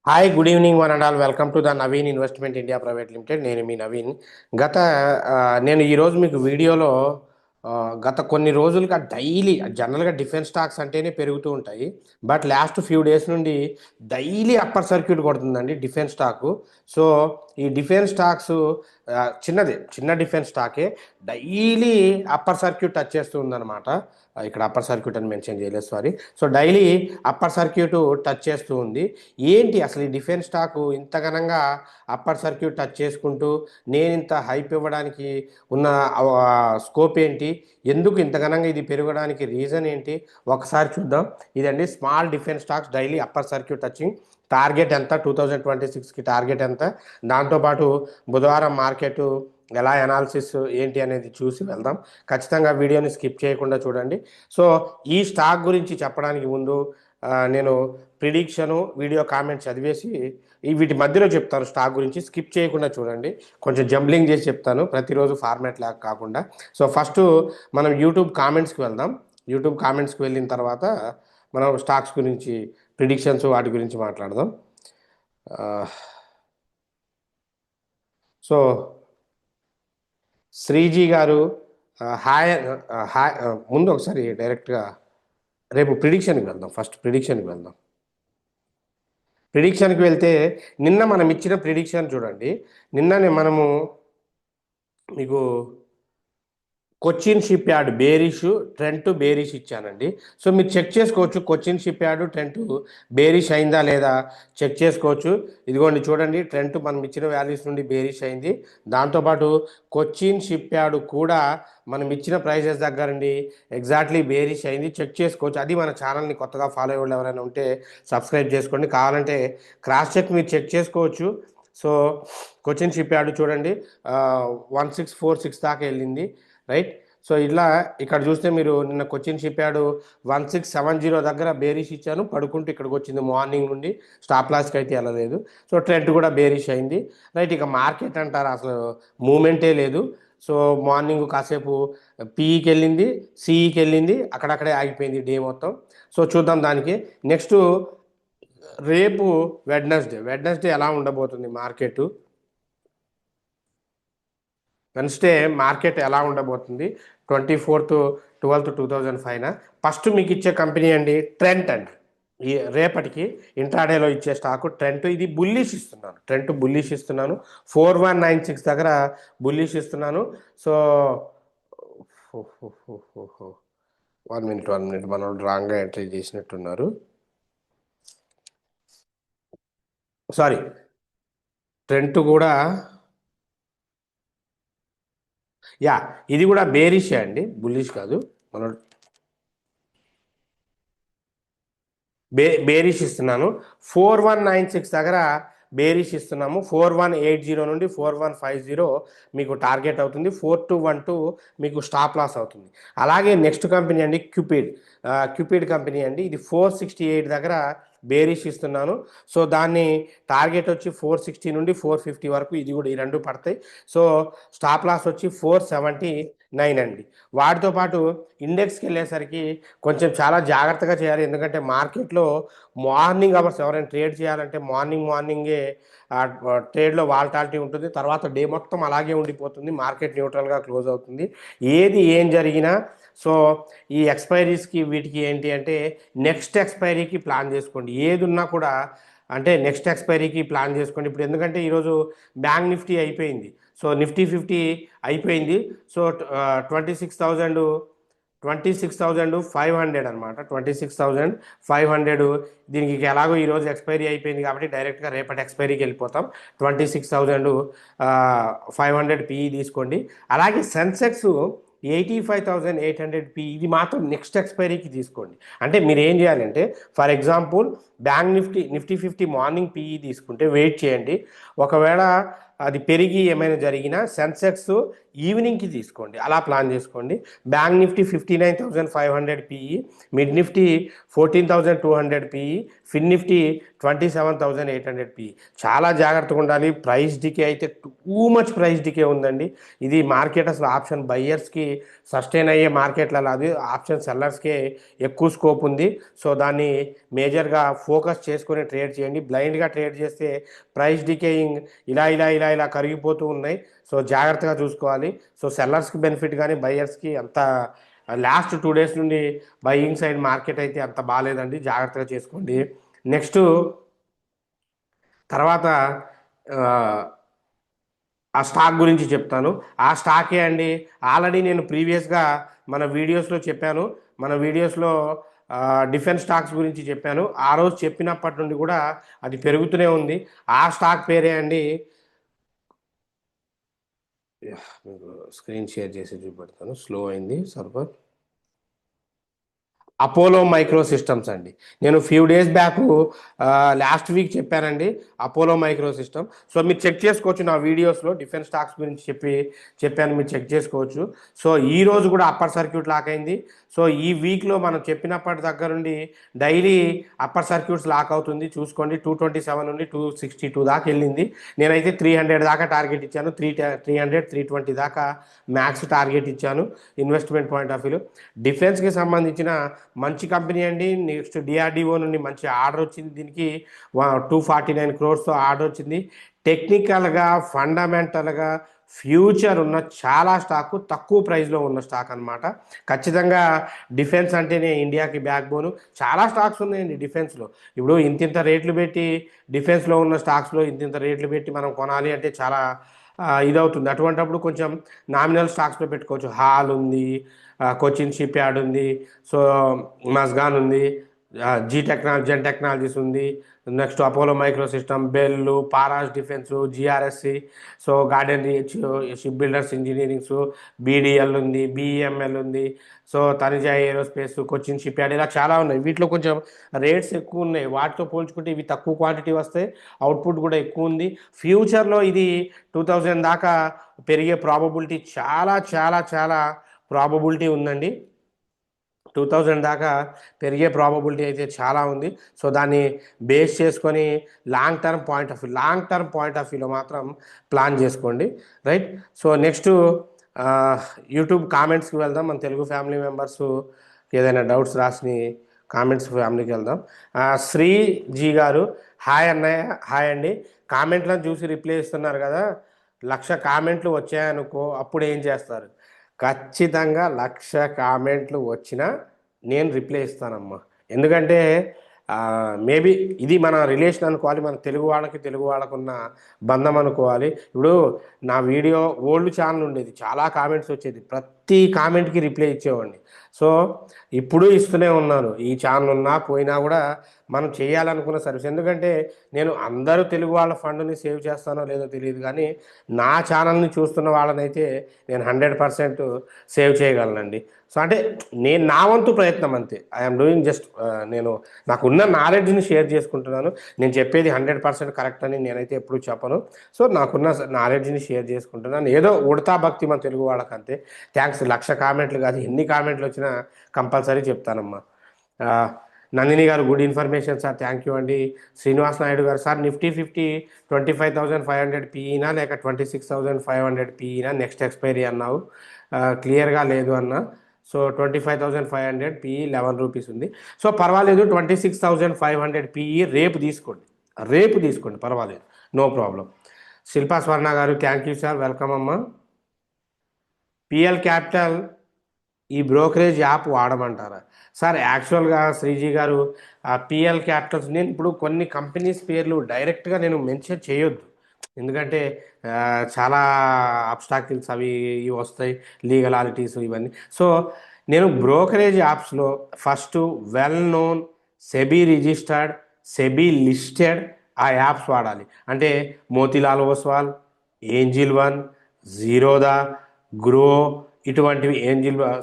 Hi good evening one and all welcome to the Naveen investment India private limited. నేను మీ నవీన్. గత నేను ఈరోజు మీకు వీడియోలో ఆ, గత కొన్ని రోజులుగా డైలీ జనరల్గా డిఫెన్స్ స్టాక్స్ అంటేనే పెరుగుతూ ఉంటాయి. బట్ లాస్ట్ ఫ్యూ డేస్ నుండి డైలీ అప్పర్ సర్క్యూట్ కొడుతుందండి డిఫెన్స్ స్టాకు. సో ఈ డిఫెన్స్ స్టాక్స్ చిన్న డిఫెన్స్ స్టాకే డైలీ అప్పర్ సర్క్యూట్ టచ్ చేస్తూ ఉందన్నమాట. ఇక్కడ అప్పర్ సర్క్యూట్ అని మెన్షన్ చేయలేదు, sorry. So daily upper circuit touch చేస్తూ ఉంది. ఏంటి అసలు ఈ డిఫెన్స్ స్టాక్ ఇంత ఘనంగా అప్పర్ సర్క్యూట్ టచ్ చేసుకుంటూ నేను ఇంత హైప్ ఇవ్వడానికి ఉన్న స్కోప్ ఏంటి, ఎందుకు ఇంత ఘనంగా ఇది పెరగడానికి రీజన్ ఏంటి ఒకసారి చూద్దాం. ఇదండి small defence stocks daily upper circuit touching. Target ఎంత 2026కి టార్గెట్ ఎంత, దాంతోపాటు బుధవారం మార్కెట్ ఎలా అనాలిసిస్ ఏంటి అనేది చూసి వెళ్దాం. ఖచ్చితంగా వీడియోని స్కిప్ చేయకుండా చూడండి. సో ఈ స్టాక్ గురించి చెప్పడానికి ముందు నేను ప్రిడిక్షను వీడియో కామెంట్స్ చదివేసి వీటి మధ్యలో చెప్తాను. స్టాక్ గురించి స్కిప్ చేయకుండా చూడండి, కొంచెం జంబ్లింగ్ చేసి చెప్తాను ప్రతిరోజు ఫార్మాట్ లాగా కాకుండా. సో ఫస్ట్ మనం యూట్యూబ్ కామెంట్స్కి వెళ్దాం. యూట్యూబ్ కామెంట్స్కి వెళ్ళిన తర్వాత మనం స్టాక్స్ గురించి ప్రిడిక్షన్స్ వాటి గురించి మాట్లాడదాం. సో శ్రీజీ గారు హాయ్. హాయ్. ముందు ఒకసారి డైరెక్ట్గా రేపు ప్రిడిక్షన్కి వెళ్దాం. ఫస్ట్ ప్రిడిక్షన్కి వెళ్దాం. ప్రిడిక్షన్కి వెళ్తే నిన్న మనం ఇచ్చిన ప్రిడిక్షన్ చూడండి. నిన్ననే మనము మీకు Cochin ship yard bearish, Trent bearish ఇచ్చానండి. సో మీరు చెక్ చేసుకోవచ్చు Cochin ship yard Trent bearish అయిందా లేదా చెక్ చేసుకోవచ్చు. ఇదిగోండి చూడండి, ట్రెంట్ మనం ఇచ్చిన వాల్యూస్ నుండి బేరిష్ అయింది. దాంతోపాటు కొచ్చిన్ షిప్ యార్డ్ కూడా మనం ఇచ్చిన ప్రైజెస్ దగ్గరండి ఎగ్జాక్ట్లీ బేరిష్ అయింది. చెక్ చేసుకోవచ్చు. అది మన ఛానల్ని కొత్తగా ఫాలో అయ్యే వాళ్ళు ఎవరైనా ఉంటే సబ్స్క్రైబ్ చేసుకోండి. కావాలంటే క్రాస్ చెక్ మీరు చెక్ చేసుకోవచ్చు. సో కొచ్చిన్ షిప్ యార్డ్ చూడండి 1646 దాకా వెళ్ళింది, రైట్. సో ఇలా ఇక్కడ చూస్తే మీరు నిన్న కొచ్చిన్ షిప్ యార్డ్ 1670 దగ్గర బేరిష్ ఇచ్చాను, పడుకుంటూ ఇక్కడికి వచ్చింది మార్నింగ్ నుండి. స్టాప్ లాస్కి అయితే వెళ్ళలేదు. సో ట్రెండ్ కూడా బేరిష్ అయింది, రైట్. ఇక మార్కెట్ అంటారు అసలు మూమెంటే లేదు. సో మార్నింగ్ కాసేపు పీఈకి వెళ్ళింది, సిఈకి వెళ్ళింది, అక్కడక్కడే ఆగిపోయింది డే మొత్తం. సో చూద్దాం దానికి. నెక్స్ట్ రేపు వెడ్నెస్డే ఎలా ఉండబోతుంది మార్కెట్, వెన్స్డే మార్కెట్ ఎలా ఉండబోతుంది 24th 12th 2005. ఫస్ట్ మీకు ఇచ్చే కంపెనీ అండి ట్రెంట్ అండి. ఈ రేపటికి ఇంట్రాడేలో ఇచ్చే స్టాకు ట్రెంట్. ఇది బుల్లిష్ ఇస్తున్నాను, ట్రెంట్ బుల్లిష్ ఇస్తున్నాను. 4196 దగ్గర బుల్లిష్ ఇస్తున్నాను. సో 1 minute మనం రాంగ్గా ఎంట్రీ చేసినట్టున్నారు, సారీ. ట్రెంట్ కూడా ఇది కూడా బేరిషే అండి, బుల్లిష్ కాదు. మనం బేరిష్ ఇస్తున్నాను. 4196 దగ్గర బేరిష్ ఇస్తున్నాము. 4180 నుండి 4150 మీకు టార్గెట్ అవుతుంది. 4212 మీకు స్టాప్ లాస్ అవుతుంది. అలాగే నెక్స్ట్ కంపెనీ అండి క్యూపిడ్ కంపెనీ అండి. ఇది 468 దగ్గర బేరిష్ ఇస్తున్నాను. సో దాన్ని టార్గెట్ వచ్చి 460 నుండి 450 వరకు, ఇది కూడా ఈ రెండు పడతాయి. సో స్టాప్ లాస్ వచ్చి 479 అండి. వాటితో పాటు ఇండెక్స్కి వెళ్ళేసరికి కొంచెం చాలా జాగ్రత్తగా చేయాలి. ఎందుకంటే మార్కెట్లో మార్నింగ్ అవర్స్ ఎవరైనా ట్రేడ్ చేయాలంటే మార్నింగే ట్రేడ్లో వాల్టాలిటీ ఉంటుంది. తర్వాత డే మొత్తం అలాగే ఉండిపోతుంది, మార్కెట్ న్యూట్రల్గా క్లోజ్ అవుతుంది. ఏం జరిగినా సో ఈ ఎక్స్పైరీస్కి వీటికి ఏంటి అంటే నెక్స్ట్ ఎక్స్పైరీకి ప్లాన్ చేసుకోండి. ఏది ఉన్నా కూడా అంటే నెక్స్ట్ ఎక్స్పైరీకి ప్లాన్ చేసుకోండి. ఇప్పుడు ఎందుకంటే ఈరోజు బ్యాంక్ నిఫ్టీ అయిపోయింది. సో నిఫ్టీ 50 అయిపోయింది. సో 26,500 అనమాట. 26,500 దీనికి ఎలాగో ఈరోజు ఎక్స్పైరీ అయిపోయింది కాబట్టి డైరెక్ట్గా రేపటి ఎక్స్పైరీకి వెళ్ళిపోతాం. 26,500 పిఈ తీసుకోండి. అలాగే సెన్సెక్స్ 85,800 పిఈ, ఇది మాత్రం నెక్స్ట్ ఎక్స్పైరీకి తీసుకోండి. అంటే మీరు ఏం చేయాలంటే for example bank Nifty 50 morning PE తీసుకుంటే వెయిట్ చేయండి. ఒకవేళ అది పెరిగి ఏమైనా జరిగినా సెన్సెక్స్ ఈవినింగ్కి తీసుకోండి, అలా ప్లాన్ చేసుకోండి. Bank Nifty 59,500 PE, mid Nifty 14,200 PE, fin Nifty 27,800 PE. చాలా జాగ్రత్తగా ఉండాలి. ప్రైస్ డికే అయితే టూ మచ్ ప్రైస్ డికే ఉందండి. ఇది మార్కెట్ అసలు ఆప్షన్ బయ్యర్స్కి సస్టైన్ అయ్యే మార్కెట్లలో అది ఆప్షన్ సెల్లర్స్కే ఎక్కువ స్కోప్ ఉంది. సో దాన్ని మేజర్గా ఫోకస్ చేసుకొని ట్రేడ్ చేయండి. బ్లైండ్గా ట్రేడ్ చేస్తే ప్రైస్ డికేయింగ్ ఇలా కరిగిపోతూ ఉన్నాయి. సో జాగ్రత్తగా చూసుకోవాలి. సో సెల్లర్స్కి బెనిఫిట్ కానీ బయ్యర్స్కి అంత లాస్ట్ 2 days నుండి బయ్యింగ్ సైడ్ మార్కెట్ అయితే అంత బాగాలేదండి, జాగ్రత్తగా చేసుకోండి. నెక్స్ట్ తర్వాత ఆ స్టాక్ గురించి చెప్తాను. ఆ స్టాకే అండి, ఆల్రెడీ నేను ప్రీవియస్గా మన వీడియోస్లో చెప్పాను. మన వీడియోస్లో డిఫెన్స్ స్టాక్స్ గురించి చెప్పాను. ఆ రోజు చెప్పినప్పటి నుండి కూడా అది పెరుగుతూనే ఉంది. ఆ స్టాక్ పేరే అండి, మీకు స్క్రీన్ షేర్ చేసి చూపెడతాను, స్లో అయింది సర్వర్. అపోలో మైక్రో సిస్టమ్స్ అండి. నేను few days back last week చెప్పానండి అపోలో మైక్రో సిస్టమ్. సో మీరు చెక్ చేసుకోవచ్చు, నా వీడియోస్లో డిఫెన్స్ స్టాక్స్ గురించి చెప్పాను, మీరు చెక్ చేసుకోవచ్చు. సో ఈ రోజు కూడా అప్పర్ సర్క్యూట్ లాక్ అయింది. సో ఈ వీక్లో మనం చెప్పినప్పటి దగ్గర నుండి డైలీ అప్పర్ సర్క్యూట్స్ లాక్ అవుతుంది. చూసుకోండి, 227 నుండి 262 దాకా వెళ్ళింది. నేనైతే 300 దాకా టార్గెట్ ఇచ్చాను. 300 320 దాకా మ్యాక్స్ టార్గెట్ ఇచ్చాను ఇన్వెస్ట్మెంట్ పాయింట్ ఆఫ్ వ్యూలో. డిఫెన్స్కి సంబంధించిన మంచి కంపెనీ అండి. నెక్స్ట్ డిఆర్డిఓ నుండి మంచి ఆర్డర్ వచ్చింది, దీనికి 249 crores ఆర్డర్ వచ్చింది. టెక్నికల్గా ఫండమెంటల్గా ఫ్యూచర్ ఉన్న చాలా స్టాకు తక్కువ ప్రైస్లో ఉన్న స్టాక్ అనమాట. ఖచ్చితంగా డిఫెన్స్ అంటేనే ఇండియాకి బ్యాక్ బోను. చాలా స్టాక్స్ ఉన్నాయండి డిఫెన్స్లో. ఇప్పుడు ఇంతింత రేట్లు పెట్టి డిఫెన్స్లో ఉన్న స్టాక్స్లో ఇంతింత రేట్లు పెట్టి మనం కొనాలి అంటే చాలా ఇదవుతుంది. అటువంటిప్పుడు కొంచెం నామినల్ స్టాక్స్లో పెట్టుకోవచ్చు. హాల్ ఉంది, కొచ్చిన్ షిప్ యార్డ్ ఉంది, సో మస్గాన్ ఉంది, జెన్ టెక్నాలజీస్ ఉంది, next Apollo Micro System, BEL, Paras defence, GRSE, so Garden Reach, ship builders engineerings, BDL ఉంది, బిఎంఎల్ ఉంది, so Taneja aerospace, Cochin ship yard, ఇలా చాలా ఉన్నాయి. వీటిలో కొంచెం రేట్స్ ఎక్కువ ఉన్నాయి. వాటితో పోల్చుకుంటే ఇవి తక్కువ క్వాంటిటీ వస్తాయి, అవుట్పుట్ కూడా ఎక్కువ ఉంది. ఫ్యూచర్లో ఇది 2000 దాకా పెరిగే ప్రాబబిలిటీ చాలా చాలా చాలా ప్రాబబిలిటీ ఉందండి. 2000 దాకా పెరిగే ప్రాబబిలిటీ అయితే చాలా ఉంది. సో దాన్ని బేస్ చేసుకొని లాంగ్ టర్మ్ పాయింట్ ఆఫ్ వ్యూలో మాత్రం ప్లాన్ చేసుకోండి, రైట్. సో నెక్స్ట్ యూట్యూబ్ కామెంట్స్కి వెళ్దాం. మన తెలుగు ఫ్యామిలీ మెంబర్స్ ఏదైనా డౌట్స్ రాసి కామెంట్స్ ఫ్యామిలీకి వెళ్దాం. శ్రీజీ గారు, హాయ్ అన్నయ్య, హాయ్ అండి. కామెంట్లను చూసి రిప్లై ఇస్తున్నారు కదా, 1,00,000 కామెంట్లు వచ్చాయనుకో అప్పుడు ఏం చేస్తారు? ఖచ్చితంగా 1,00,000 కామెంట్లు వచ్చినా నేను రిప్లై ఇస్తానమ్మా. ఎందుకంటే మేబీ ఇది మన రిలేషన్ అనుకోవాలి, మన తెలుగు వాళ్ళకున్న బంధం అనుకోవాలి. ఇప్పుడు నా వీడియో ఓల్డ్ ఛానల్ ఉండేది, చాలా కామెంట్స్ వచ్చేది, ప్రతి కామెంట్కి రిప్లై ఇచ్చేవాడిని. సో ఇప్పుడు ఇస్తూనే ఉన్నాను. ఈ ఛానల్ ఉన్నా పోయినా కూడా మనం చేయాలనుకున్న సర్వీస్. ఎందుకంటే నేను అందరూ తెలుగు వాళ్ళ ఫండ్ని సేవ్ చేస్తానో లేదో తెలియదు, కానీ నా ఛానల్ని చూస్తున్న వాళ్ళనైతే నేను 100% సేవ్ చేయగలనండి. సో అంటే నేను నా వంతు ప్రయత్నం అంతే. ఐఎమ్ డూయింగ్ జస్ట్, నేను నాకున్న నాలెడ్జ్ని షేర్ చేసుకుంటున్నాను. నేను చెప్పేది 100% కరెక్ట్ అని నేనైతే ఎప్పుడు చెప్పను. సో నాకున్న నాలెడ్జ్ని షేర్ చేసుకుంటున్నాను. ఏదో ఉడతా భక్తి మన తెలుగు వాళ్ళకి అంతే. థ్యాంక్స్. 1,00,000 కామెంట్లు కాదు, ఎన్ని కామెంట్లు వచ్చినా కంపల్సరీ చెప్తానమ్మా. నందిని గారు, good information sir, thank you అండి. శ్రీనివాస్ నాయుడు గారు, సార్ నిఫ్టీ 50 25,500 పీఈనా లేక 26,500 పీఈనా, నెక్స్ట్ ఎక్స్పైరీ అన్నావు, క్లియర్గా లేదు అన్న. సో 25,500 పీఈ 11 రూపీస్ ఉంది. సో పర్వాలేదు, 26,500 పీఈ రేపు తీసుకోండి పర్వాలేదు, నో ప్రాబ్లం. శిల్పా స్వర్ణ గారు, థ్యాంక్ యూ సార్, వెల్కమ్ అమ్మా. పిఎల్ క్యాపిటల్ ఈ బ్రోకరేజ్ యాప్ వాడమంటారా? సార్ యాక్చువల్గా శ్రీజీ గారు, పిఎల్ క్యాపిటల్స్ నేను ఇప్పుడు కొన్ని కంపెనీస్ పేర్లు డైరెక్ట్గా నేను మెన్షన్ చేయొద్దు, ఎందుకంటే చాలా అబ్స్టాకిల్స్ అవి ఇవి వస్తాయి, లీగలాలిటీస్ ఇవన్నీ. సో నేను బ్రోకరేజ్ యాప్స్లో first well known, SEBI registered, SEBI listed ఆ యాప్స్ వాడాలి. అంటే Motilal Oswal, angel one, Zerodha, grow, ఇటువంటివి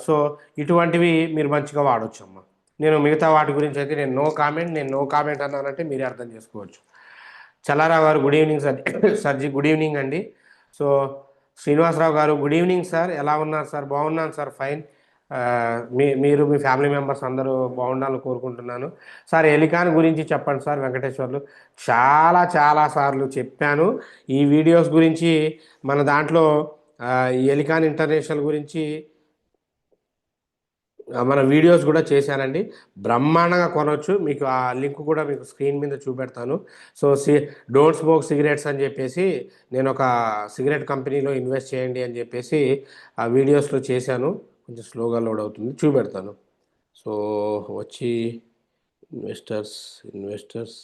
సో ఇటువంటివి మీరు మంచిగా వాడచ్చు అమ్మా. నేను మిగతా వాటి గురించి అయితే నేను నో కామెంట్ అన్నానంటే మీరే అర్థం చేసుకోవచ్చు. చల్లారావు గారు, గుడ్ ఈవినింగ్ సార్. సర్జీ, గుడ్ ఈవినింగ్ అండి. సో శ్రీనివాసరావు గారు, గుడ్ ఈవినింగ్ సార్. ఎలా ఉన్నారు సార్? బాగున్నాను సార్, ఫైన్. ఆ, మీరు మీ ఫ్యామిలీ మెంబర్స్ అందరూ బాగుండాలని కోరుకుంటున్నాను. సార్, ఎలికాన్ గురించి చెప్పండి సార్. వెంకటేశ్వర్లు చాలా చాలా సార్లు చెప్పాను ఈ వీడియోస్ గురించి. మన దాంట్లో ఈ ఎలికాన్ ఇంటర్నేషనల్ గురించి మన వీడియోస్ కూడా చేశానండి. బ్రహ్మాండంగా కొనవచ్చు. మీకు ఆ లింక్ కూడా మీకు స్క్రీన్ మీద చూపెడతాను. సో డోంట్ స్మోక్ సిగరెట్స్ అని చెప్పేసి నేను ఒక సిగరెట్ కంపెనీలో ఇన్వెస్ట్ చేయండి అని చెప్పేసి ఆ వీడియోస్లో చేశాను. కొంచెం స్లోగా లోడ్ అవుతుంది, చూపెడతాను. సో వచ్చి ఇన్వెస్టర్స్ ఇన్వెస్టర్స్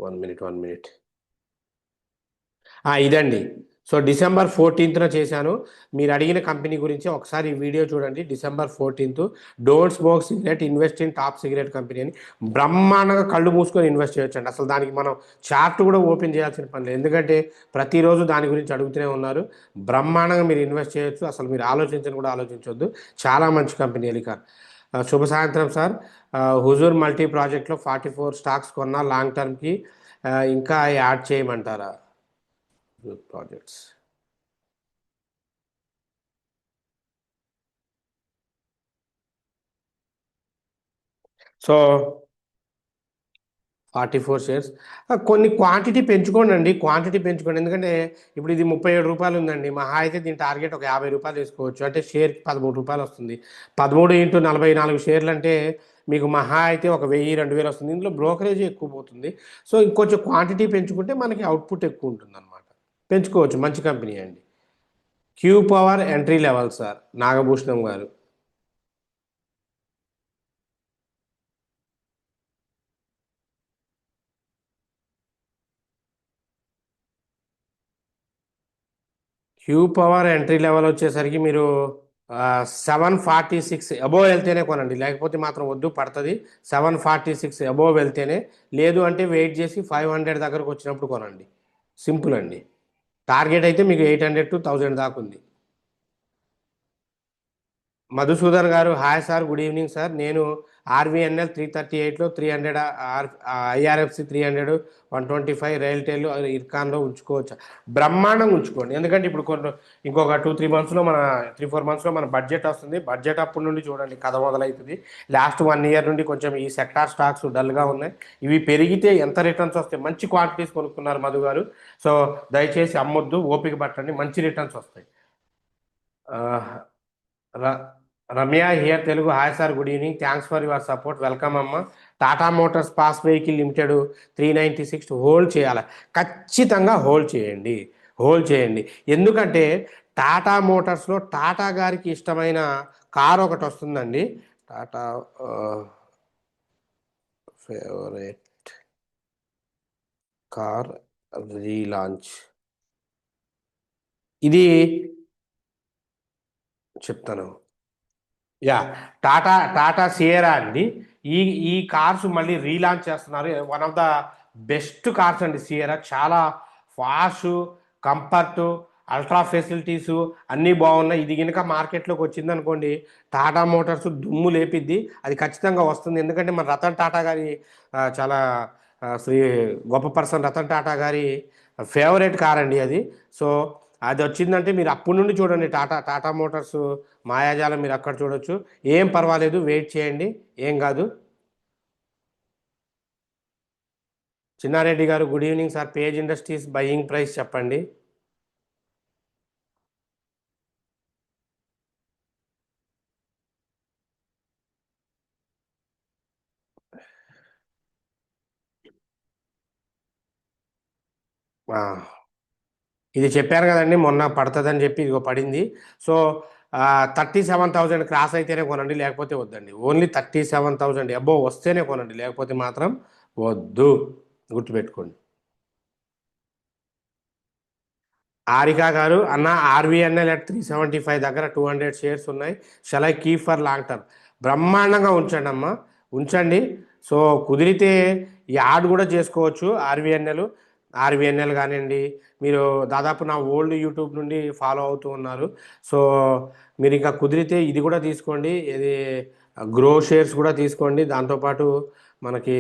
1 మినిట్. ఇదండి. సో డిసెంబర్ 14న చేశాను. మీరు అడిగిన కంపెనీ గురించి ఒకసారి ఈ వీడియో చూడండి. December 14th, don't smoke cigarette, invest in top cigarette company అని. బ్రహ్మాండంగా కళ్ళు మూసుకొని ఇన్వెస్ట్ చేయొచ్చండి. అసలు దానికి మనం చార్ట్ కూడా ఓపెన్ చేయాల్సిన పని లేదు, ఎందుకంటే ప్రతిరోజు దాని గురించి అడుగుతూనే ఉన్నారు. బ్రహ్మాండంగా మీరు ఇన్వెస్ట్ చేయొచ్చు. అసలు మీరు ఆలోచించని కూడా ఆలోచించవద్దు. చాలా మంచి కంపెనీ ఎలికాన్. శుభ సాయంత్రం సార్. హుజూర్ మల్టీ ప్రాజెక్ట్లో 44 స్టాక్స్ కొన్నా లాంగ్ టర్మ్కి, ఇంకా యాడ్ చేయమంటారా? ప్రాజెక్ట్స్. So 44 shares. కొన్ని క్వాంటిటీ పెంచుకోండి అండి, క్వాంటిటీ పెంచుకోండి. ఎందుకంటే ఇప్పుడు ఇది 37 రూపాయలు ఉందండి. మహా అయితే దీని టార్గెట్ ఒక 50 రూపాయలు తీసుకోవచ్చు. అంటే షేర్కి 13 రూపాయలు వస్తుంది. 13 ఇంటూ 44 షేర్లు అంటే మీకు మహా అయితే ఒక 1000 2000 వస్తుంది. ఇందులో బ్రోకరేజ్ ఎక్కువ పోతుంది. సో ఇంకొంచెం క్వాంటిటీ పెంచుకుంటే మనకి అవుట్పుట్ ఎక్కువ ఉంటుంది అనమాట. పెంచుకోవచ్చు. మంచి కంపెనీ అండి. Q Power entry level sir, Nagabhushanam garu. Q Power entry level వచ్చేసరికి మీరు 746 అబోవ్ వెళ్తేనే కొనండి, లేకపోతే మాత్రం వద్దు, పడుతుంది. 746 అబోవ్ వెళ్తేనే. లేదు అంటే వెయిట్ చేసి 500 దగ్గరకు వచ్చినప్పుడు కొనండి. సింపుల్ అండి. టార్గెట్ అయితే మీకు 800 to 1000 దాకా ఉంది. మధుసూదన్ గారు, hi sir, good evening sir. నేను ఆర్వీఎన్ఎల్ 338లో 300, ఐఆర్ఎఫ్సి 300, 125 రైల్టెల్ ఇర్కాన్లో ఉంచుకోవచ్చు. బ్రహ్మాండంగా ఉంచుకోండి. ఎందుకంటే ఇప్పుడు ఇంకొక 2-3 మంత్స్లో, 3-4 మంత్స్లో మన బడ్జెట్ వస్తుంది. బడ్జెట్ అప్పటి నుండి చూడండి కథ మొదలవుతుంది. లాస్ట్ 1 year నుండి కొంచెం ఈ సెక్టార్ స్టాక్స్ డల్గా ఉన్నాయి. ఇవి పెరిగితే ఎంత రిటర్న్స్ వస్తాయి. మంచి క్వాంటిటీస్ కొనుక్కున్నారు మధు గారు. సో దయచేసి అమ్మొద్దు, ఓపిక పట్టండి, మంచి రిటర్న్స్ వస్తాయి. ర- Ramya here Telugu. Hi sir, good evening, thanks for your support, welcome అమ్మ. Tata Motors pass vehicle limited 396 hold చేయాలి. ఖచ్చితంగా హోల్డ్ చేయండి, హోల్డ్ చేయండి. ఎందుకంటే టాటా మోటార్స్లో టాటా గారికి ఇష్టమైన కార్ ఒకటి వస్తుందండి. Tata favourite car relaunch. ఇది చెప్తాను. యా, టాటా టాటా సియరా అండి. ఈ ఈ కార్స్ మళ్ళీ రీలాంచ్ చేస్తున్నారు. One of the best cars అండి సియరా. చాలా ఫాస్ట్, కంఫర్ట్, అల్ట్రా ఫెసిలిటీసు అన్నీ బాగున్నాయి. ఇది కనుక మార్కెట్లోకి వచ్చింది అనుకోండి, టాటా మోటార్స్ దుమ్ము లేపిద్ది. అది ఖచ్చితంగా వస్తుంది. ఎందుకంటే మన రతన్ టాటా గారి చాలా శ్రీ గొప్ప పర్సన్ రతన్ టాటా గారి ఫేవరెట్ కార్ అండి అది. సో అది వచ్చిందంటే మీరు అప్పటి నుండి చూడండి, టాటా టాటా మోటార్స్ మాయాజాలం మీరు అక్కడ చూడొచ్చు. ఏం పర్వాలేదు, వెయిట్ చేయండి, ఏం కాదు. చిన్నారెడ్డి గారు, good evening sir. Page industries buying price చెప్పండి. ఇది చెప్పారు కదండి మొన్న పడుతుందని చెప్పి, ఇదిగో పడింది. సో 37,000 క్రాస్ అయితేనే కొనండి, లేకపోతే వద్దండి. ఓన్లీ 37,000 అబోవ్ వస్తేనే కొనండి, లేకపోతే మాత్రం వద్దు. గుర్తుపెట్టుకోండి. హారిక గారు, అన్న ఆర్వీఎన్ఎల్ at 375 దగ్గర 200 షేర్స్ ఉన్నాయి. Shall I keep for long term? బ్రహ్మాండంగా ఉంచండి అమ్మ, ఉంచండి. సో కుదిరితే ఈ యాడ్ కూడా చేసుకోవచ్చు. ఆర్వీఎన్ఎల్ కానివ్వండి. మీరు దాదాపు నా ఓల్డ్ యూట్యూబ్ నుండి ఫాలో అవుతూ ఉన్నారు. సో మీరు ఇంకా కుదిరితే ఇది కూడా తీసుకోండి. ఇది గ్రో షేర్స్ కూడా తీసుకోండి. దాంతోపాటు మనకి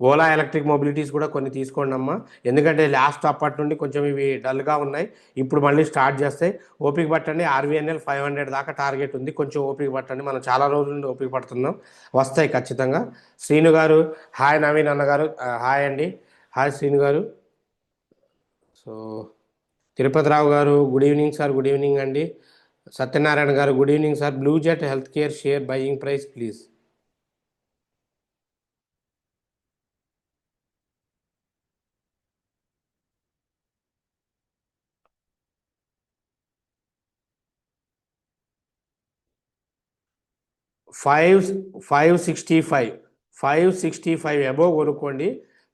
ఓలా ఎలక్ట్రిక్ మొబిలిటీస్ కూడా కొన్ని తీసుకోండి అమ్మా. ఎందుకంటే లాస్ట్ అప్పటి నుండి కొంచెం ఇవి డల్గా ఉన్నాయి. ఇప్పుడు మళ్ళీ స్టార్ట్ చేస్తాయి. ఓపిక పట్టండి. ఆర్వీఎన్ఎల్ 500 దాకా టార్గెట్ ఉంది. కొంచెం ఓపిక పట్టండి. మనం చాలా రోజుల నుండి ఓపిక పడుతున్నాం. వస్తాయి ఖచ్చితంగా. శ్రీను గారు హాయ్. నవీన్ అన్నగారు హాయ్ అండి. హాయ్ శ్రీను గారు. సో తిరుపతిరావు గారు good evening sir. Good evening అండి. సత్యనారాయణ గారు good evening sir. Blue jet health care share buying price please. 565 565 above కొనుక్కోండి.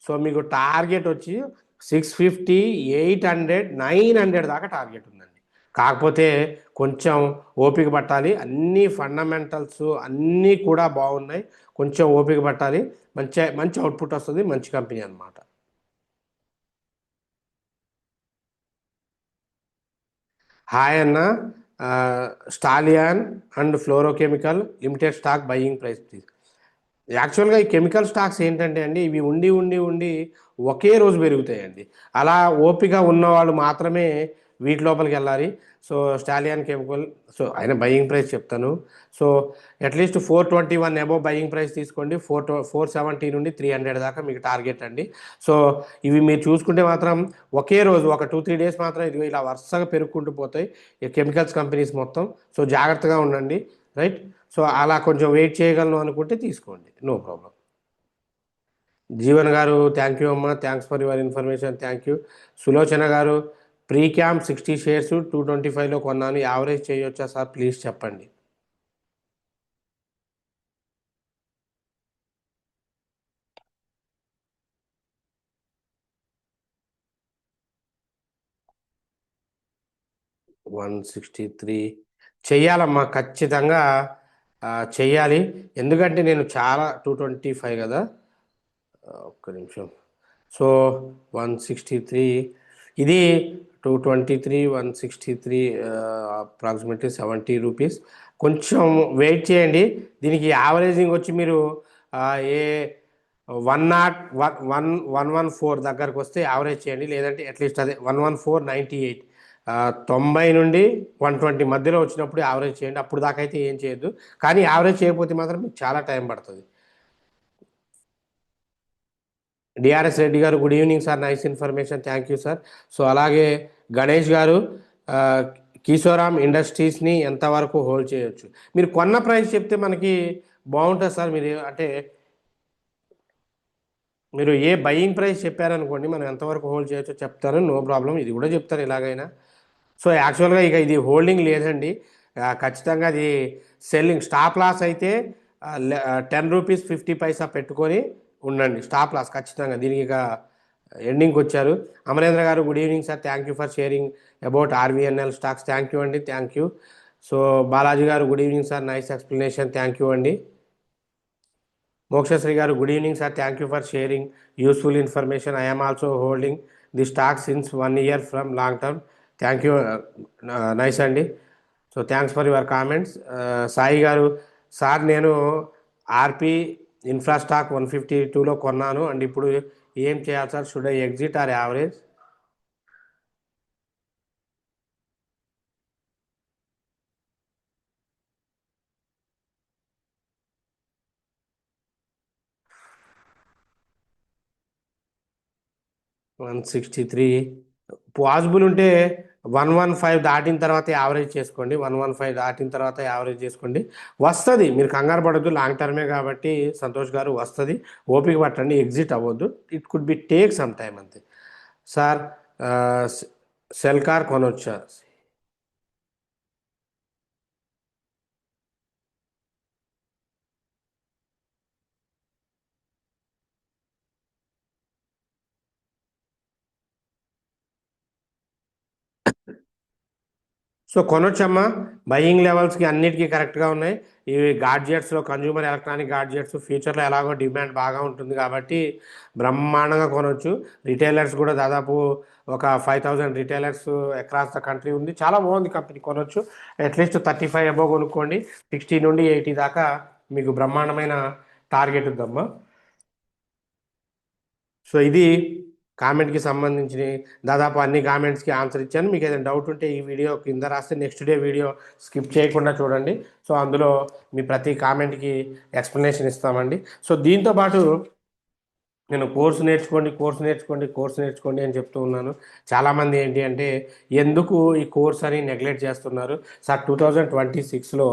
సో మీకు టార్గెట్ వచ్చి 650, 800, 900 దాకా టార్గెట్ ఉందండి. కాకపోతే కొంచెం ఓపిక పట్టాలి. అన్ని ఫండమెంటల్స్ అన్నీ కూడా బాగున్నాయి. కొంచెం ఓపిక పట్టాలి. మంచి మంచి అవుట్పుట్ వస్తుంది. మంచి కంపెనీ అనమాట. హాయ్ అన్న. Stallion and fluorochemical limited stock buying price please. యాక్చువల్గా ఈ కెమికల్ స్టాక్స్ ఏంటంటే అండి, ఇవి ఉండి ఉండి ఉండి ఒకే రోజు పెరుగుతాయండి. అలా ఓపిక ఉన్నవాళ్ళు మాత్రమే వీటి లోపలికి వెళ్ళాలి. సో స్టాలియన్ కెమికల్, సో ఆయన బయింగ్ ప్రైస్ చెప్తాను. So at least 421 above buying price తీసుకోండి. 470 నుండి 300 దాకా మీకు టార్గెట్ అండి. సో ఇవి మీరు చూసుకుంటే మాత్రం ఒకే రోజు ఒక 2-3 డేస్ మాత్రం ఇది ఇలా వరుసగా పెరుగుకుంటూ పోతాయి ఈ కెమికల్స్ కంపెనీస్ మొత్తం. సో జాగ్రత్తగా ఉండండి. రైట్. సో అలా కొంచెం వెయిట్ చేయగలను అనుకుంటే తీసుకోండి. No problem. Jeevan garu thank you అమ్మా. Thanks for your information. Thank you. Sulochana garu pre camp 60 shares 225లో కొన్నాను. యావరేజ్ చేయొచ్చా సార్ ప్లీజ్ చెప్పండి. $163 చెయ్యాలమ్మా ఖచ్చితంగా. చెయ్యాలి. ఎందుకంటే నేను చాలా 225 కదా. ఒక్క నిమిషం. సో 163 ఇది 223 163 అప్రాక్సిమేట్లీ ₹70. కొంచెం వెయిట్ చేయండి. దీనికి యావరేజింగ్ వచ్చి మీరు ఏ 114 దగ్గరకు వస్తే యావరేజ్ చేయండి. లేదంటే అట్లీస్ట్ అదే 114.98 90 నుండి 120 మధ్యలో వచ్చినప్పుడు యావరేజ్ చేయండి. అప్పుడు దాకా అయితే ఏం చేయొద్దు. కానీ యావరేజ్ చేయకపోతే మాత్రం మీకు చాలా టైం పడుతుంది. డిఆర్ఎస్ రెడ్డి గారు good evening sir. Nice information. Thank you sir. So అలాగే గణేష్ గారు కిషోరామ్ ఇండస్ట్రీస్ని ఎంతవరకు హోల్డ్ చేయొచ్చు? మీరు కొన్న ప్రైస్ చెప్తే మనకి బాగుంటుంది సార్. మీరు అంటే మీరు ఏ బయింగ్ ప్రైస్ చెప్పారనుకోండి, మనం ఎంతవరకు హోల్డ్ చేయొచ్చో చెప్తాను. No problem. ఇది కూడా చెప్తాను ఎలాగైనా. సో యాక్చువల్గా ఇక ఇది హోల్డింగ్ లేదండి. ఖచ్చితంగా అది సెల్లింగ్. స్టాప్ లాస్ అయితే ₹10.50 పెట్టుకొని ఉండండి. స్టాప్ లాస్ ఖచ్చితంగా. దీనికి ఇక ఎండింగ్కి వచ్చారు. Amarendra garu good evening sir. Thank you for sharing about RVNL stocks. Thank you అండి. Thank you. So Balaji garu good evening sir. Nice explanation. Thank you అండి. Mokshasri garu good evening sir. Thank you for sharing useful information. I'm also holding the stock since 1 year from long term. Thank you. Nice అండి. So thanks for your comments. Sai garu sir నేను ఆర్పి ఇన్ఫ్రాస్టాక్ 152లో కొన్నాను and ఇప్పుడు ఏం చేయాలి sir? Should I exit or average? $163 possible ఉంటే 115 దాటిన తర్వాత average చేసుకోండి. 115 దాటిన తర్వాత యావరేజ్ చేసుకోండి. వస్తుంది. మీరు కంగారు పడద్దు. లాంగ్ టర్మే కాబట్టి సంతోష్ గారు వస్తుంది. ఓపిక పట్టండి. ఎగ్జిట్ అవ్వద్దు. It could be take some time అంతే. సార్ సెల్ కార్ కొనొచ్చా? సో కొనొచ్చమ్మా. బయింగ్ లెవెల్స్కి అన్నిటికీ కరెక్ట్గా ఉన్నాయి. ఇవి గాడ్జెట్స్లో కన్జ్యూమర్ ఎలక్ట్రానిక్ గాడ్జెట్స్ ఫ్యూచర్లో ఎలాగో డిమాండ్ బాగా ఉంటుంది కాబట్టి బ్రహ్మాండంగా కొనవచ్చు. రిటైలర్స్ కూడా దాదాపు ఒక 5,000 రిటైలర్స్ అక్రాస్ ద కంట్రీ ఉంది. చాలా బాగుంది కంపెనీ. కొనవచ్చు. అట్లీస్ట్ 35 అబోవ్ కొనుక్కోండి. 60 నుండి 80 దాకా మీకు బ్రహ్మాండమైన టార్గెట్ ఉందమ్మా. సో ఇది కామెంట్కి సంబంధించిన దాదాపు అన్ని కామెంట్స్కి ఆన్సర్ ఇచ్చాను. మీకు ఏదైనా డౌట్ ఉంటే ఈ వీడియో కింద రాస్తే నెక్స్ట్ డే వీడియో స్కిప్ చేయకుండా చూడండి. సో అందులో మీ ప్రతి కామెంట్కి ఎక్స్ప్లెనేషన్ ఇస్తామండి. సో దీంతో పాటు నేను కోర్సు నేర్చుకోండి అని చెప్తూ ఉన్నాను. చాలామంది ఏంటి అంటే ఎందుకు ఈ కోర్స్ అని నెగ్లెక్ట్ చేస్తున్నారు సార్. 2026లో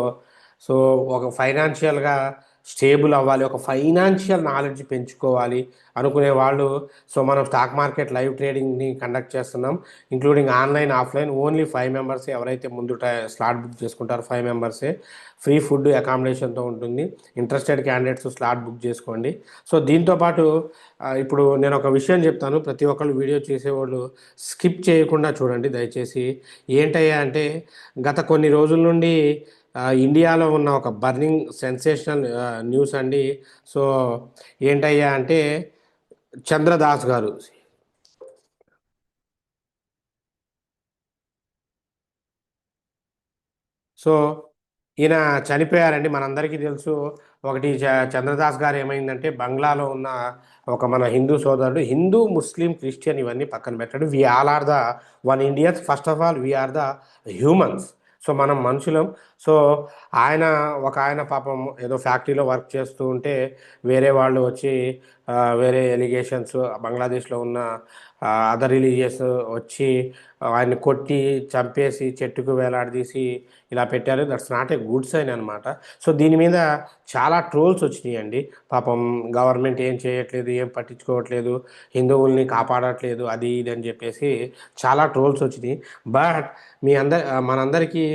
సో ఒక ఫైనాన్షియల్గా స్టేబుల్ అవ్వాలి, ఒక ఫైనాన్షియల్ నాలెడ్జ్ పెంచుకోవాలి అనుకునే వాళ్ళు, సో మనం స్టాక్ మార్కెట్ లైవ్ ట్రేడింగ్ని కండక్ట్ చేస్తున్నాం, including online offline. Only 5 members ఎవరైతే ముందు స్లాట్ బుక్ చేసుకుంటారో 5 మెంబర్సే. ఫ్రీ ఫుడ్ అకామిడేషన్తో ఉంటుంది. ఇంట్రెస్టెడ్ క్యాండిడేట్స్ స్లాట్ బుక్ చేసుకోండి. సో దీంతోపాటు ఇప్పుడు నేను ఒక విషయం చెప్తాను, ప్రతి ఒక్కళ్ళు వీడియో చేసేవాళ్ళు స్కిప్ చేయకుండా చూడండి దయచేసి. ఏంటయ్యా అంటే గత కొన్ని రోజుల నుండి ఇండియాలో ఉన్న ఒక బర్నింగ్ సెన్సేషనల్ న్యూస్ అండి. సో ఏంటయ్యా అంటే చంద్రదాస్ గారు, సో ఈయన చనిపోయారండి. మనందరికీ తెలుసు. ఒకటి చంద్రదాస్ గారు ఏమైందంటే బంగ్లాలో ఉన్న ఒక మన హిందూ సోదరుడు, హిందూ ముస్లిం క్రిస్టియన్ ఇవన్నీ పక్కన పెట్టాడు, we all are the one Indians. First of all we are the humans. So మనం మనుషులం. సో ఆయన పాపం ఏదో ఫ్యాక్టరీలో వర్క్ చేస్తూ ఉంటే వేరే వాళ్ళు వచ్చి వేరే ఎలిగేషన్స్, బంగ్లాదేశ్లో ఉన్న అదర్ రిలీజియస్ వచ్చి ఆయన్ని కొట్టి చంపేసి చెట్టుకు వేలాడదీసి ఇలా పెట్టారు. That's not a good sign అనమాట. సో దీని మీద చాలా ట్రోల్స్ వచ్చినాయండి. పాపం గవర్నమెంట్ ఏం చేయట్లేదు, ఏం పట్టించుకోవట్లేదు, హిందువుల్ని కాపాడట్లేదు, అది ఇది అని చెప్పేసి చాలా ట్రోల్స్ వచ్చినాయి. బట్ మనందరికీ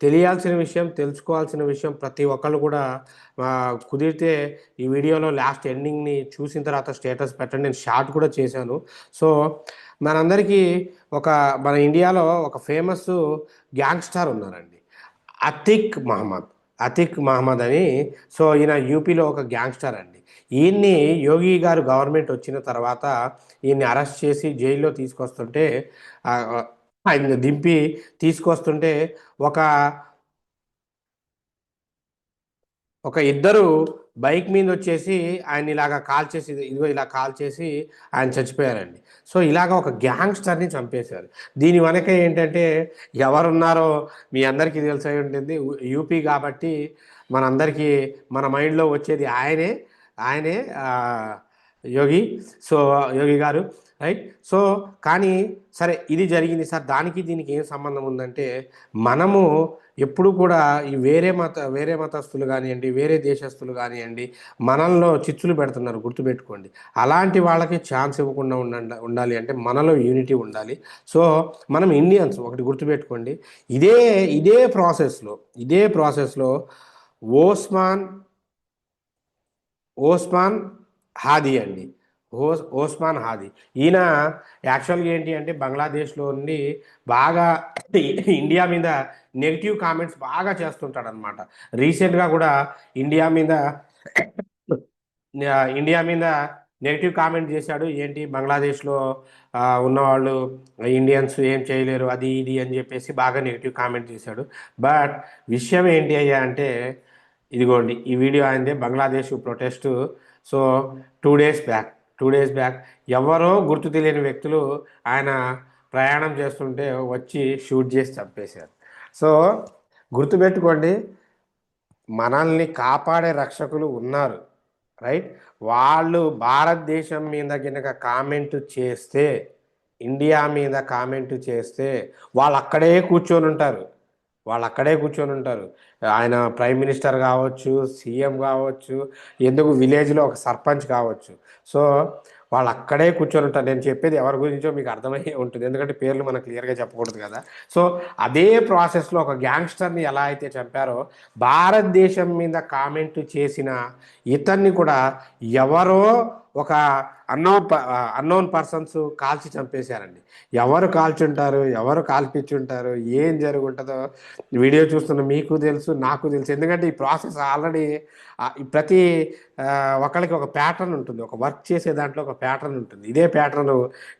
తెలియాల్సిన విషయం, తెలుసుకోవాల్సిన విషయం, ప్రతి ఒక్కళ్ళు కూడా కుదిరితే ఈ వీడియోలో లాస్ట్ ఎండింగ్ని చూసిన తర్వాత స్టేటస్ పెట్టండి. నేను షార్ట్ కూడా చేశాను. సో మనందరికీ ఒక మన ఇండియాలో ఒక ఫేమస్ గ్యాంగ్స్టర్ ఉన్నారండి, అతిక్ అతిక్ మహమ్మద్ అని. సో ఈయన యూపీలో ఒక గ్యాంగ్స్టర్ అండి. ఈయన్ని యోగి గారు గవర్నమెంట్ వచ్చిన తర్వాత ఈయన్ని అరెస్ట్ చేసి జైల్లో తీసుకొస్తుంటే ఆయన దింపి తీసుకొస్తుంటే ఒక ఒక ఇద్దరు బైక్ మీద వచ్చేసి ఆయన ఇలాగా కాల్ చేసి, ఇదిగో ఇలా కాల్ చేసి ఆయన చచ్చిపోయారండి. సో ఇలాగ ఒక గ్యాంగ్స్టర్ని చంపేశారు. దీని వెనక ఏంటంటే ఎవరున్నారో మీ అందరికీ తెలిసే ఉంటుంది. యూపీ కాబట్టి మనందరికీ మన మైండ్లో వచ్చేది ఆయనే యోగి. సో యోగి గారు, రైట్. సో కానీ సరే, ఇది జరిగింది సార్, దానికి దీనికి ఏం సంబంధం ఉందంటే మనము ఎప్పుడు కూడా ఈ వేరే మతస్థులు కానివ్వండి, వేరే దేశస్తులు కానివ్వండి, మనల్లో చిచ్చులు పెడుతున్నారు, గుర్తుపెట్టుకోండి. అలాంటి వాళ్ళకి ఛాన్స్ ఇవ్వకుండా ఉండాలి అంటే మనలో యూనిటీ ఉండాలి. సో మనం ఇండియన్స్ ఒకటి గుర్తుపెట్టుకోండి. ఇదే ఇదే ప్రాసెస్లో ఓస్మాన్ ఓస్మాన్ హాదీ అండి. ఓస్మాన్ హాదీ, ఈయన యాక్చువల్గా ఏంటి అంటే బంగ్లాదేశ్లో ఉండి బాగా ఇండియా మీద నెగిటివ్ కామెంట్స్ బాగా చేస్తుంటాడు అనమాట. రీసెంట్గా కూడా ఇండియా మీద ఇండియా మీద నెగిటివ్ కామెంట్ చేశాడు. ఏంటి బంగ్లాదేశ్లో ఉన్నవాళ్ళు ఇండియన్స్ ఏం చేయలేరు, అది ఇది అని చెప్పేసి బాగా నెగిటివ్ కామెంట్ చేశాడు. బట్ విషయం ఏంటి అయ్యా అంటే ఇదిగోండి ఈ వీడియో అయిందే, Bangladesh protest. So 2 days back 2 days back ఎవరో గుర్తు తెలియని వ్యక్తులు ఆయన ప్రయాణం చేస్తుంటే వచ్చి షూట్ చేసి చంపేశారు. సో గుర్తుపెట్టుకోండి, మనల్ని కాపాడే రక్షకులు ఉన్నారు, రైట్. వాళ్ళు భారతదేశం మీద కనుక కామెంట్ చేస్తే, ఇండియా మీద కామెంట్ చేస్తే వాళ్ళు అక్కడే కూర్చొని ఉంటారు. ఆయన ప్రైమ్ మినిస్టర్ కావచ్చు, సీఎం కావచ్చు, ఎందుకు విలేజ్లో ఒక సర్పంచ్ కావచ్చు. సో వాళ్ళు అక్కడే కూర్చొని ఉంటారు. నేను చెప్పేది ఎవరి గురించో మీకు అర్థమయ్యే ఉంటుంది, ఎందుకంటే పేర్లు మనం క్లియర్గా చెప్పకూడదు కదా. సో అదే ప్రాసెస్లో ఒక గ్యాంగ్స్టర్ని ఎలా అయితే చంపారో, భారతదేశం మీద కామెంట్ చేసిన ఇతన్ని కూడా ఎవరో ఒక అన్నోన్ పర్సన్స్ కాల్చి చంపేశారండి. ఎవరు కాల్చుంటారు, ఎవరు కాల్పించుంటారు, ఏం జరుగుంటుందో వీడియో చూస్తున్న మీకు తెలుసు, నాకు తెలుసు. ఎందుకంటే ఈ ప్రాసెస్ ఆల్రెడీ ప్రతి ఒకళ్ళకి ఒక ప్యాటర్న్ ఉంటుంది, ఒక వర్క్ చేసే దాంట్లో ఒక ప్యాటర్న్ ఉంటుంది. ఇదే ప్యాటర్న్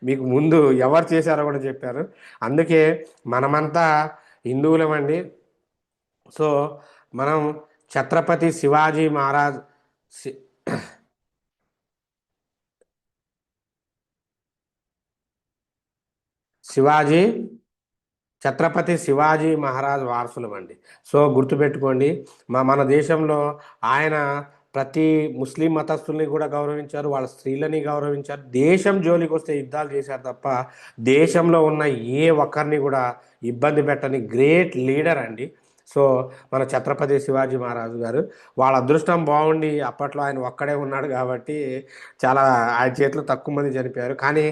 మీకు ముందు ఎవరు చేశారో కూడా చెప్పారు. అందుకే మనమంతా హిందువులమండి. సో మనం ఛత్రపతి శివాజీ మహారాజ్ శివాజీ ఛత్రపతి శివాజీ మహారాజ్ వారసులం అండి. సో గుర్తుపెట్టుకోండి, మన దేశంలో ఆయన ప్రతి ముస్లిం మతస్థుల్ని కూడా గౌరవించారు, వాళ్ళ స్త్రీలని గౌరవించారు. దేశం జోలికి వస్తే యుద్ధాలు చేశారు తప్ప దేశంలో ఉన్న ఏ ఒక్కరిని కూడా ఇబ్బంది పెట్టని గ్రేట్ లీడర్ అండి. సో మన ఛత్రపతి శివాజీ మహారాజు గారు, వాళ్ళ అదృష్టం బాగుండి అప్పట్లో ఆయన ఒక్కడే ఉన్నాడు కాబట్టి చాలా ఆయన చేతిలో తక్కువ మంది చనిపోయారు. కానీ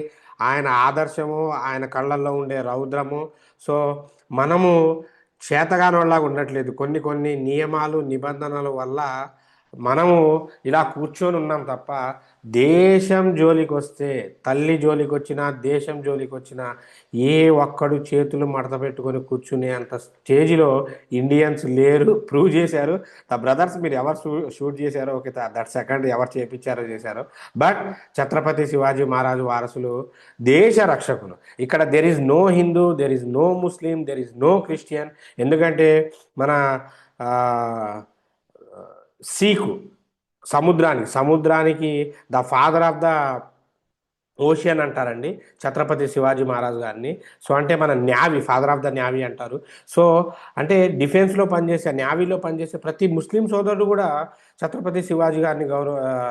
ఆయన ఆదర్శము, ఆయన కళ్ళల్లో ఉండే రౌద్రము, సో మనము చేతగానోళ్ళలాగా ఉండట్లేదు. కొన్ని కొన్ని నియమాలు నిబంధనల వల్ల మనము ఇలా కూర్చొని ఉన్నాం తప్ప దేశం జోలికి వస్తే, తల్లి జోలికి వచ్చినా దేశం జోలికి వచ్చినా ఏ ఒక్కడు చేతులు మడత పెట్టుకొని కూర్చునే అంత స్టేజ్లో ఇండియన్స్ లేరు. ప్రూవ్ చేశారు. ద బ్రదర్స్, మీరు ఎవరు షూట్ చేశారో ఓకే, దట్ సెకండ్ ఎవరు చేపించారో చేశారో, బట్ ఛత్రపతి శివాజీ మహారాజు వారసులు దేశ రక్షకులు. ఇక్కడ there is no Hindu, there is no Muslim, there is no Christian. ఎందుకంటే మన సీకు సముద్రానికి the father of the ocean అంటారండి ఛత్రపతి శివాజీ మహారాజ్ గారిని. సో అంటే మన navy, father of the navy అంటారు. సో అంటే డిఫెన్స్లో పనిచేసే, న్యావీలో పనిచేసే ప్రతి ముస్లిం సోదరుడు కూడా ఛత్రపతి శివాజీ గారిని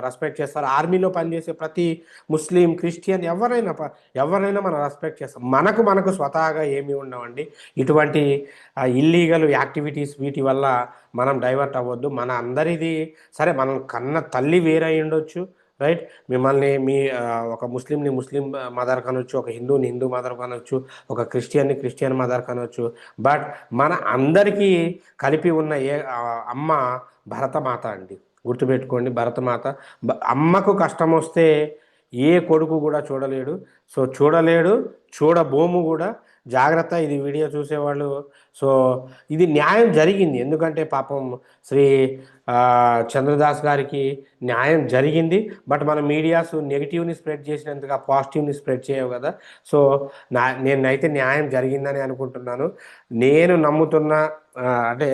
రెస్పెక్ట్ చేస్తారు. ఆర్మీలో పనిచేసే ప్రతి ముస్లిం, క్రిస్టియన్ ఎవరైనా మనం రెస్పెక్ట్ చేస్తాం. మనకు స్వతహాగా ఏమీ ఉండవండి ఇటువంటి ఇల్లీగల్ యాక్టివిటీస్. వీటి వల్ల మనం డైవర్ట్ అవ్వద్దు. మన అందరిది సరే, మనం కన్న తల్లి వేరై ఉండొచ్చు, రైట్. మిమ్మల్ని ఒక ముస్లింని ముస్లిం మదర్ కనొచ్చు, ఒక హిందూని హిందూ మదర్ కనొచ్చు, ఒక క్రిస్టియన్ని క్రిస్టియన్ మదర్ కనొచ్చు, బట్ మన అందరికీ కలిపి ఉన్న అమ్మ భరతమాత అండి. గుర్తుపెట్టుకోండి, భరతమాత. అమ్మకు కష్టం వస్తే ఏ కొడుకు కూడా చూడలేడు. సో చూడబోము కూడా. జాగ్రత్త, ఇది వీడియో చూసేవాళ్ళు. సో ఇది న్యాయం జరిగింది, ఎందుకంటే పాపం శ్రీ చంద్రదాస్ గారికి న్యాయం జరిగింది. బట్ మన మీడియాస్ నెగిటివ్ని స్ప్రెడ్ చేసినందుకు పాజిటివ్ని స్ప్రెడ్ చేయవు కదా. సో నేనైతే న్యాయం జరిగిందని అనుకుంటున్నాను. నేను నమ్ముతున్న అంటే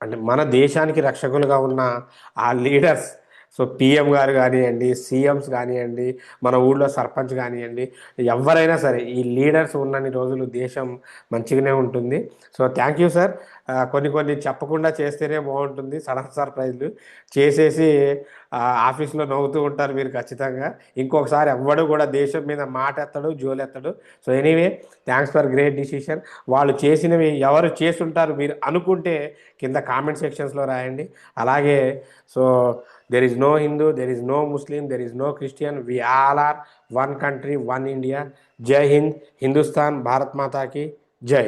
అంటే మన దేశానికి రక్షకులుగా ఉన్న ఆ లీడర్స్, సో పిఎం గారు కానివ్వండి, సీఎంస్ కానివ్వండి, మన ఊళ్ళో సర్పంచ్ కానివ్వండి, ఎవరైనా సరే ఈ లీడర్స్ ఉన్నన్ని రోజులు దేశం మంచిగానే ఉంటుంది. So thank you sir. కొన్ని చెప్పకుండా చేస్తేనే బాగుంటుంది. సడన్ సర్ప్రైజ్లు చేసేసి ఆఫీస్లో నవ్వుతూ ఉంటారు మీరు ఖచ్చితంగా. ఇంకొకసారి ఎవ్వడు కూడా దేశం మీద మాట ఎత్తడు, జోలెత్తడు. So anyway, thanks for great decision. వాళ్ళు చేసినవి ఎవరు చేసుంటారు మీరు అనుకుంటే కింద కామెంట్ సెక్షన్స్లో రాయండి. అలాగే so there is no Hindu, there is no Muslim, there is no Christian. We all are one country, one India. Jai Hind, Hindustan, Bharat Mata ki Jai.